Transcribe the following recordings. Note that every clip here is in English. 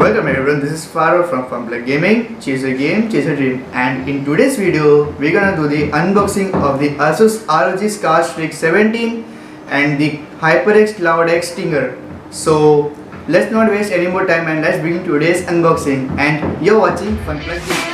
Welcome everyone, this is Faro from Funplug Gaming. Chase a game, chase a dream. And in today's video, we're gonna do the unboxing of the ASUS ROG strix 17 and the HYPERX Cloud X Stinger. So let's not waste any more time and let's begin today's unboxing. And you're watching Funplug Gaming.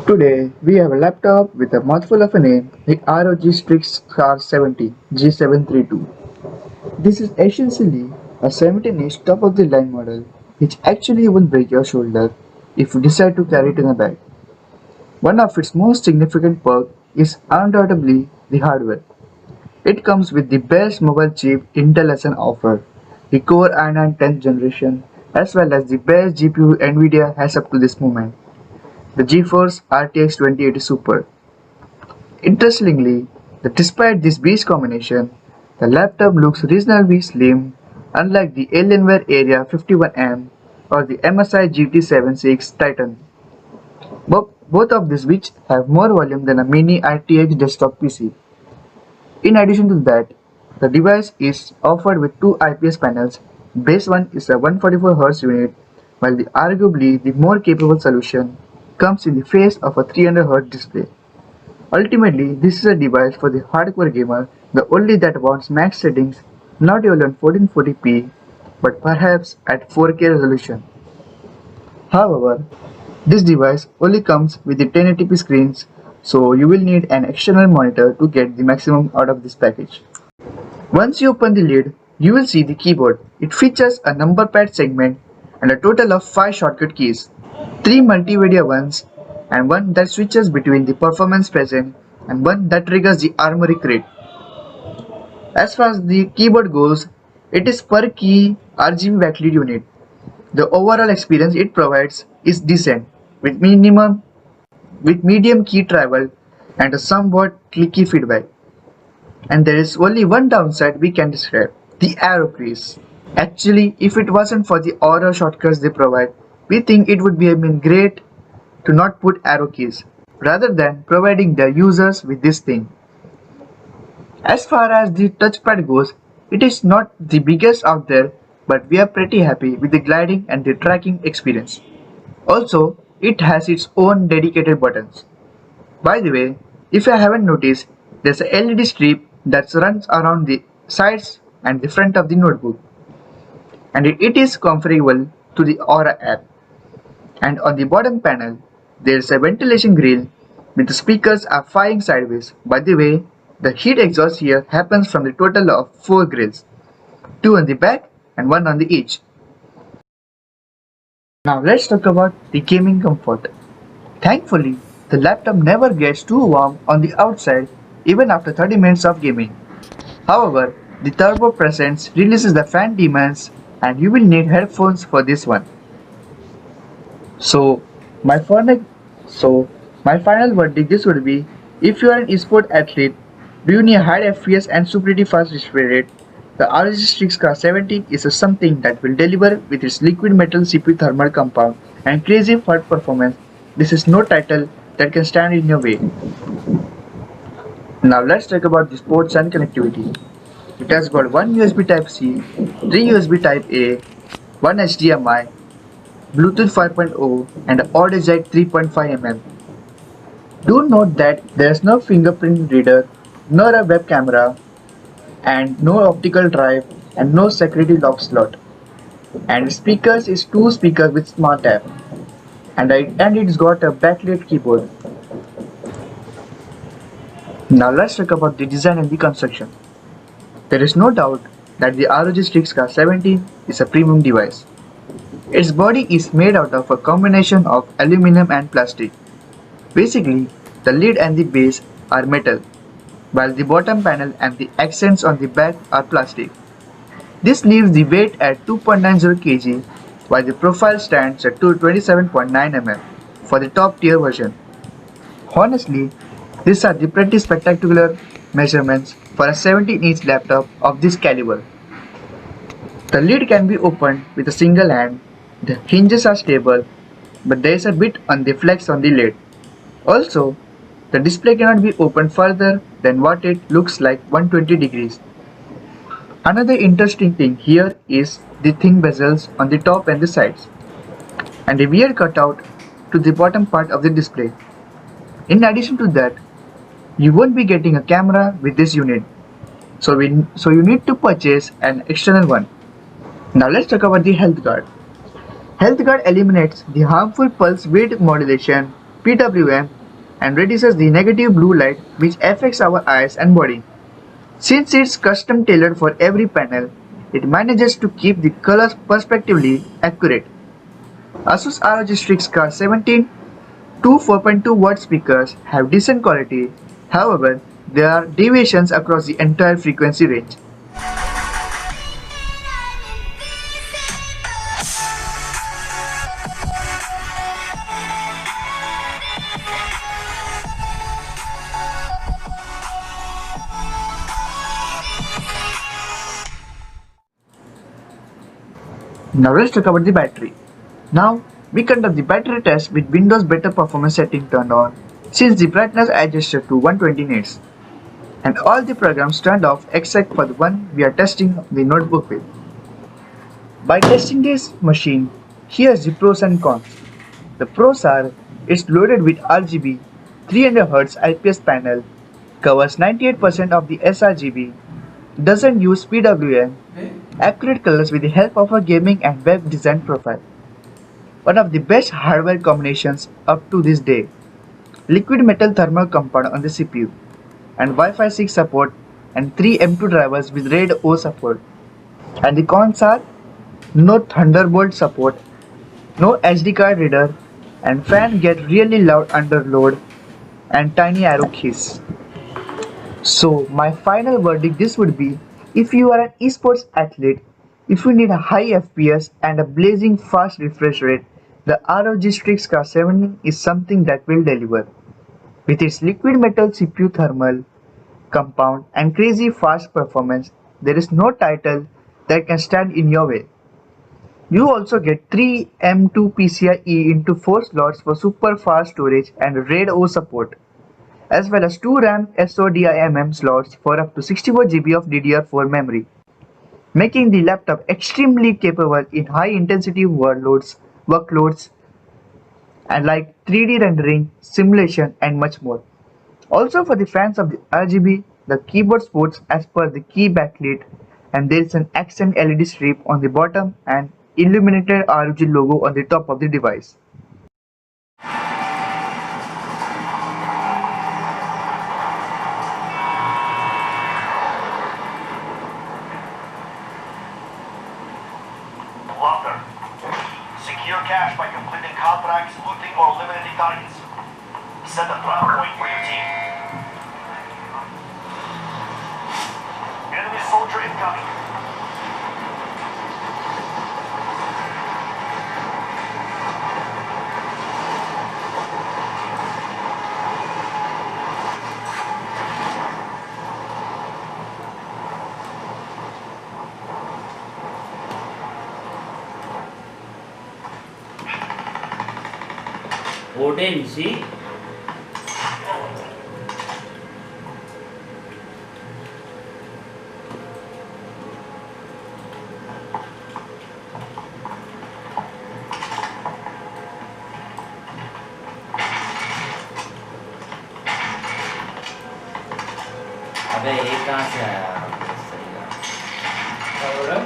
Today we have a laptop with a mouthful of a name, the ROG Strix G70 G732. This is essentially a 17-inch top-of-the-line model which actually will break your shoulder if you decide to carry it in a bag. One of its most significant perks is undoubtedly the hardware. It comes with the best mobile chip Intel has on offer, the Core i9 10th generation, as well as the best GPU NVIDIA has up to this moment, the GeForce RTX 2080 Super. Interestingly, despite this beast combination, the laptop looks reasonably slim, unlike the Alienware Area 51M or the MSI GT76 Titan. Both of these which have more volume than a mini RTX desktop PC. In addition to that, the device is offered with two IPS panels. Base one is a 144Hz unit, while arguably the more capable solution comes in the face of a 300Hz display. Ultimately, this is a device for the hardcore gamer, the only that wants max settings not even on 1440p but perhaps at 4K resolution. However, this device only comes with the 1080p screens, so you will need an external monitor to get the maximum out of this package. Once you open the lid, you will see the keyboard. It features a number pad segment and a total of 5 shortcut keys, 3 multimedia ones and one that switches between the performance present and one that triggers the armory crate. As far as the keyboard goes, it is per key RGB backlit unit. The overall experience it provides is decent with medium key travel and a somewhat clicky feedback. And there is only one downside we can describe, the arrow keys. Actually, if it wasn't for the aura shortcuts they provide, we think it would have been great to not put arrow keys, rather than providing their users with this thing. As far as the touchpad goes, it is not the biggest out there, but we are pretty happy with the gliding and the tracking experience. Also, it has its own dedicated buttons. By the way, if you haven't noticed, there's a LED strip that runs around the sides and the front of the notebook, and it is configurable to the Aura app. And on the bottom panel, there is a ventilation grill with the speakers are firing sideways. By the way, the heat exhaust here happens from the total of 4 grills, 2 on the back and 1 on the edge. Now let's talk about the gaming comfort. Thankfully, the laptop never gets too warm on the outside even after 30 minutes of gaming. However, the Turbo Presence releases the fan demons and you will need headphones for this one. So my final verdict this would be, if you are an esport athlete, do you need high FPS and super fast display rate, The ROG Strix Car 17 is something that will deliver with its liquid metal CPU thermal compound and crazy fast performance. This is no title that can stand in your way. Now let's talk about the ports and connectivity. It has got one USB Type-C, three USB Type-A, one HDMI, Bluetooth 5.0 and audio jack 3.5 mm. Do note that there is no fingerprint reader, nor a web camera, and no optical drive and no security lock slot. And speakers is two speakers with smart app. And it's got a backlit keyboard. Now let's talk about the design and the construction. There is no doubt that the ROG Strix Car 17 is a premium device. Its body is made out of a combination of aluminum and plastic. Basically, the lid and the base are metal, while the bottom panel and the accents on the back are plastic. This leaves the weight at 2.90 kg, while the profile stands at 27.9 mm for the top tier version. Honestly, these are the pretty spectacular measurements for a 17-inch laptop of this caliber. The lid can be opened with a single hand, the hinges are stable, but there is a bit on the flex on the lid. Also, the display cannot be opened further than what it looks like 120 degrees. Another interesting thing here is the thin bezels on the top and the sides, and a weird cutout to the bottom part of the display. In addition to that, you won't be getting a camera with this unit, so you need to purchase an external one. Now let's talk about the health guard. Health guard eliminates the harmful pulse width modulation (PWM) and reduces the negative blue light which affects our eyes and body. Since it's custom tailored for every panel, it manages to keep the colors perspectively accurate. ASUS ROG Strix Car 17 two 4.2 watt speakers have decent quality, however, there are deviations across the entire frequency range. Now let's talk about the battery. Now we conduct the battery test with Windows Better Performance setting turned on, since the brightness adjusted to 120 nits, and all the programs turned off except for the one we are testing the notebook with. By testing this machine, here's the pros and cons. The pros are it's loaded with RGB, 300Hz IPS panel, covers 98% of the sRGB, doesn't use PWM, accurate colors with the help of a gaming and web design profile. One of the best hardware combinations up to this day. Liquid metal thermal compound on the CPU, and Wi-Fi 6 support and 3 M2 drivers with RAID O support. And the cons are no Thunderbolt support, no SD card reader, and fan get really loud under load, and tiny arrow keys. So my final verdict this would be, if you are an esports athlete, if you need a high FPS and a blazing fast refresh rate, the ROG Strix Car 17 is something that will deliver. With its liquid metal CPU thermal compound and crazy fast performance, there is no title that can stand in your way. You also get 3 M2 PCIe into 4 slots for super fast storage and RAID O support, as well as 2 RAM SODIMM slots for up to 64 GB of DDR4 memory, making the laptop extremely capable in high intensity workloads and like 3D rendering, simulation and much more. Also for the fans of the RGB, the keyboard sports as per the key backlit, and there is an accent LED strip on the bottom and illuminated ROG logo on the top of the device. Locker. Secure cash by completing contracts, looting, or eliminating targets. Set a trial point for your team. Enemy soldier incoming. potensi अबे ये कहाँ से आया सही है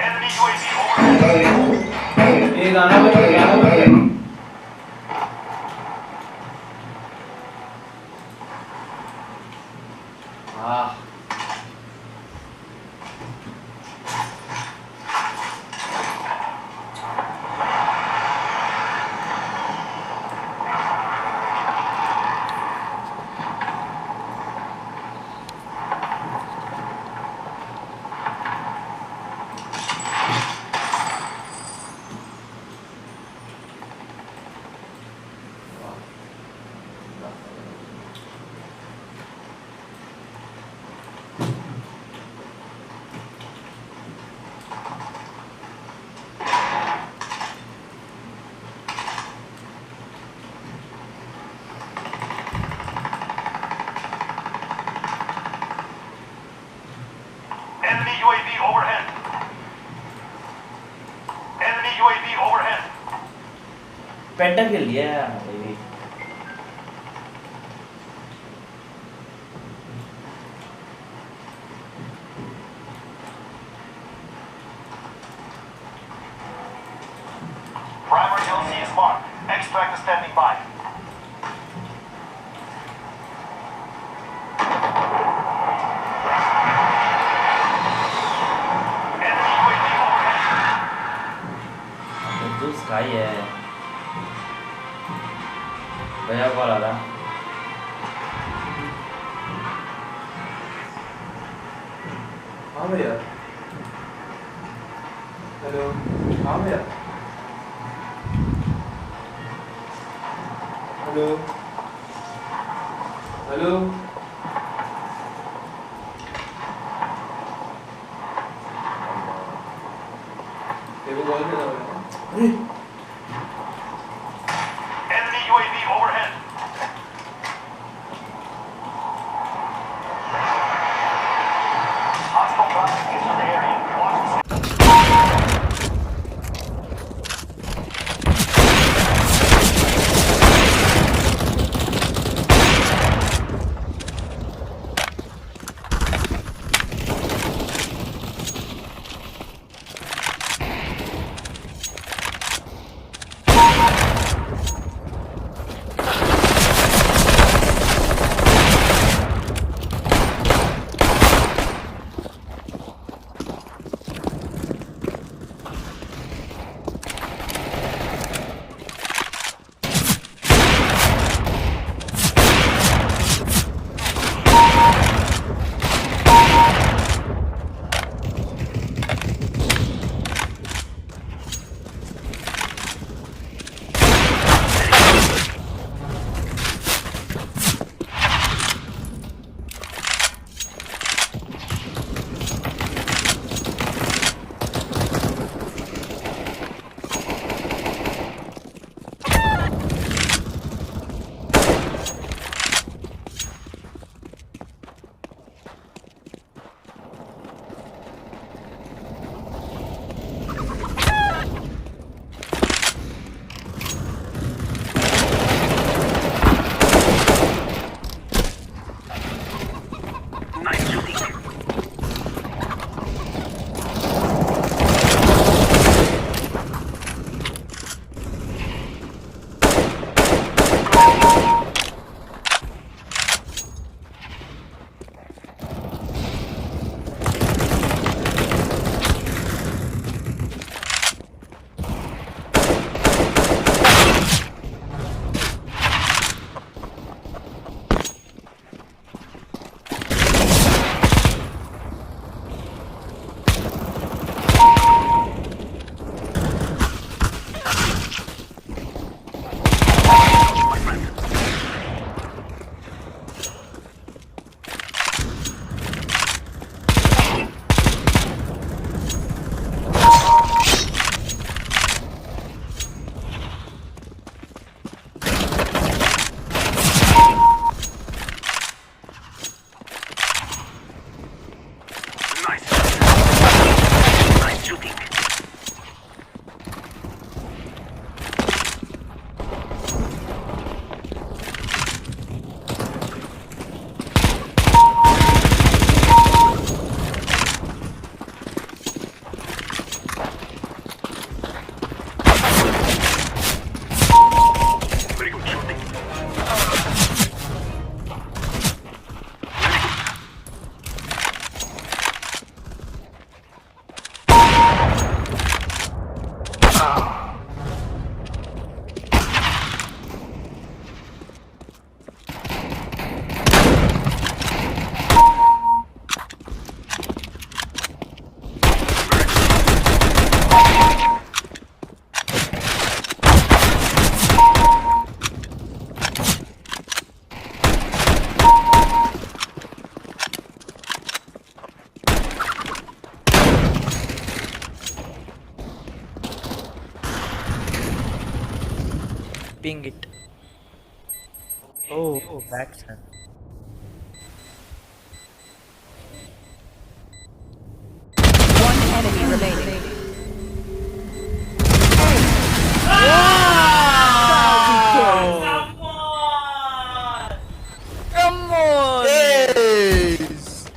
Enemy UAV overhead. ये गाना बजा हाँ Enemy UAV overhead. Enemy UAV overhead. पेंटा खेल लिया भाई Primary LC is marked. Extract is standing by. Enemy UAV overhead. तो स्काई है भैया कॉल आ रहा हाँ भैया हेलो हाँ भैया हेलो हेलो देखो कॉल कर रहा है Enemy UAV overhead. Hostile traffic into the area. Watch the ping it. Oh, that's an. One enemy remaining. Come on! Yes!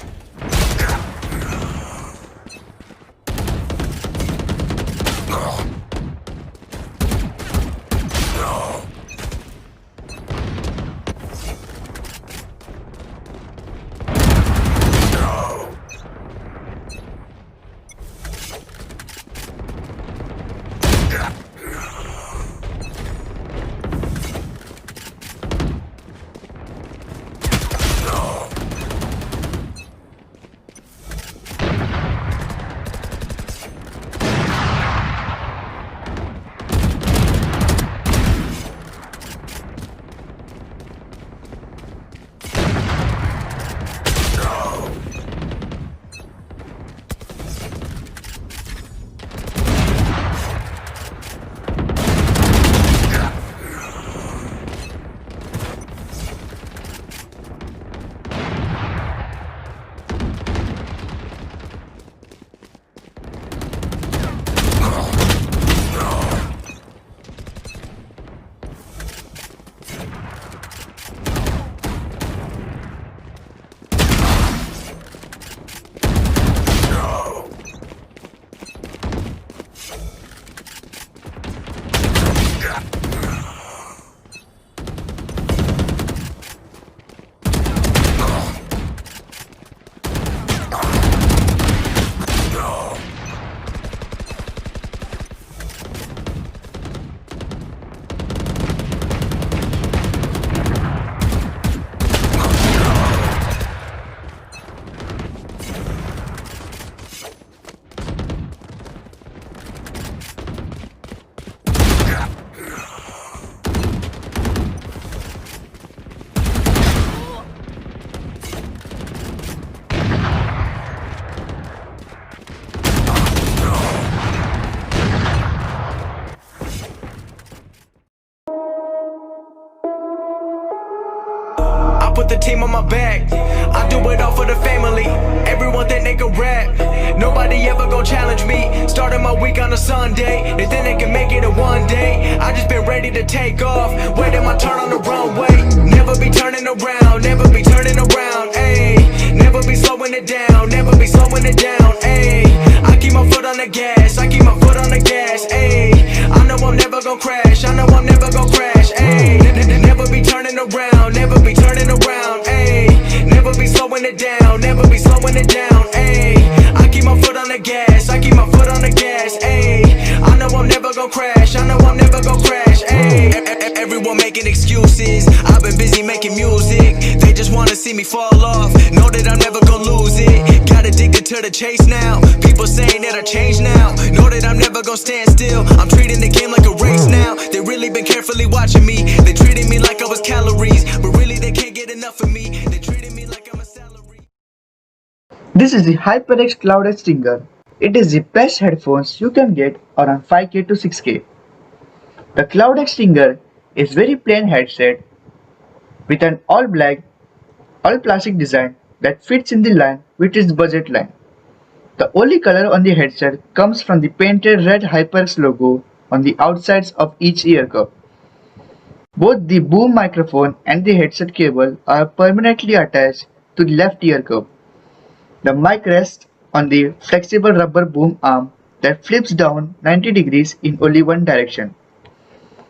I put the team on my back. I do it all for the family. Everyone think they can rap. Nobody ever gon' challenge me. Starting my week on a Sunday. They think they can make it in one day. I just been ready to take off. Waiting my turn on the runway. Never be turning around. Never be turning around. Ayy. Never be slowing it down. Never be slowing it down. Ayy. I keep my foot on the gas. I keep my foot on the gas. Ayy. I know I'm never gon' crash. I know I'm never gon' crash. Ayy. Never be turning around. Never be turning around. Ayy. Never be slowing it down. Never be slowing it down. Ayy. I keep my foot on the gas. I keep my foot on the gas. Ayy. I know I'm never gon' crash. I know I'm never gon' crash. Ayy. Everyone making excuses. I've been busy making music. They just wanna see me fall off. Know that I'm never gon' lose it. Got addicted to the chase now. People saying that I changed now. Know that I'm never gon' stand still. I'm treating the game like a race now. They really been carefully watching me. They treated me like I was calories, but really they can't get enough of me. They treated me like I'm a salary. This is the HYPERX Cloud Stinger. It is the best headphones you can get around 5K to 6K. The Cloud Stinger is very plain headset with an all black, all plastic design that fits in the line with its budget line. The only color on the headset comes from the painted red HYPERX logo on the outsides of each ear cup. Both the boom microphone and the headset cable are permanently attached to the left ear cup. The mic rests on the flexible rubber boom arm that flips down 90 degrees in only one direction,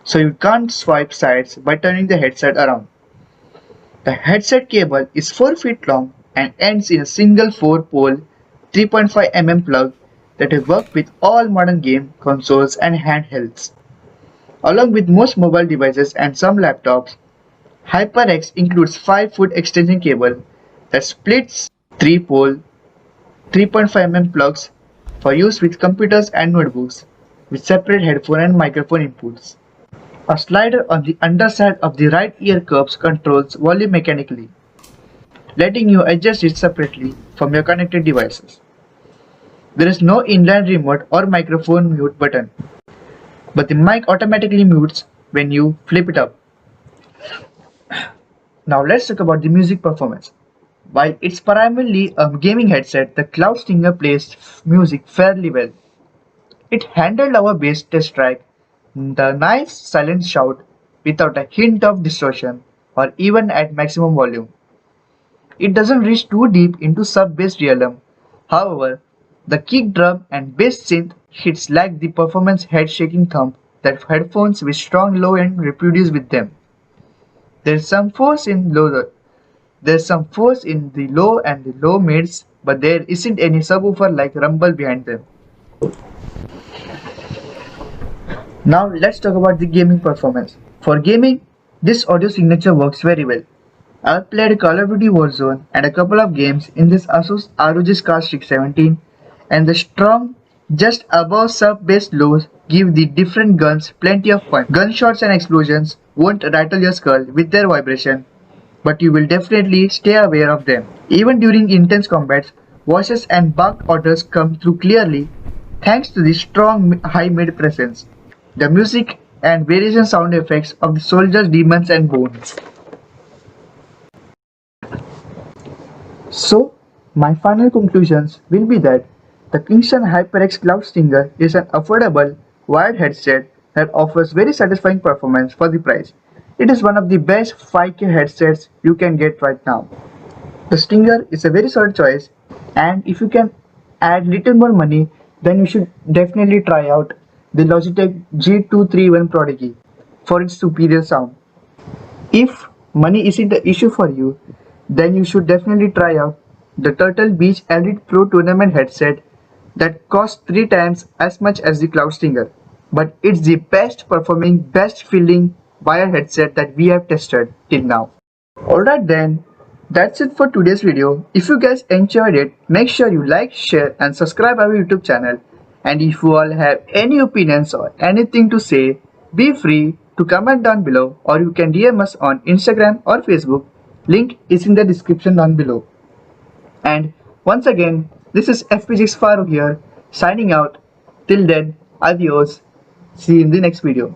so you can't swipe sides by turning the headset around. The headset cable is 4 feet long and ends in a single 4-pole 3.5 mm plug that will work with all modern game consoles and handhelds. Along with most mobile devices and some laptops, HYPERX includes 5-foot extension cable that splits 3-pole 3.5 mm plugs for use with computers and notebooks with separate headphone and microphone inputs. A slider on the underside of the right ear cups controls volume mechanically, letting you adjust it separately from your connected devices. There is no inline remote or microphone mute button, but the mic automatically mutes when you flip it up. Now let's talk about the music performance. While it's primarily a gaming headset, the Cloud Stinger plays music fairly well. It handled our bass test track, the nice silent shout without a hint of distortion or even at maximum volume. It doesn't reach too deep into sub-bass realm. However, the kick drum and bass synth hits lack the performance head-shaking thump that headphones with strong low-end reproduce with them. There's some force in the low and the low mids, but there isn't any subwoofer like rumble behind them. Now let's talk about the gaming performance. For gaming, this audio signature works very well. I've played Call of Duty Warzone and a couple of games in this ASUS ROG Strix 17, and the strong, just above sub-bass lows give the different guns plenty of fun. Gunshots and explosions won't rattle your skull with their vibration, but you will definitely stay aware of them. Even during intense combats, voices and barked orders come through clearly thanks to the strong high mid presence, the music and variation sound effects of the soldiers, demons and bones. So, my final conclusions will be that the Kingston HYPERX Cloud Stinger is an affordable, wired headset that offers very satisfying performance for the price. It is one of the best 5K headsets you can get right now. The Stinger is a very solid choice, and if you can add little more money, then you should definitely try out the Logitech G231 Prodigy for its superior sound. If money isn't the issue for you, then you should definitely try out the Turtle Beach Elite Pro Tournament headset that costs 3 times as much as the Cloud Stinger, but it's the best performing, best feeling wire headset that we have tested till now. Alright then, that's it for today's video. If you guys enjoyed it, make sure you like, share and subscribe our YouTube channel. And if you all have any opinions or anything to say, be free to comment down below, or you can DM us on Instagram or Facebook. Link is in the description down below. And once again, this is FPGX Faru here, signing out. Till then, adios. See you in the next video.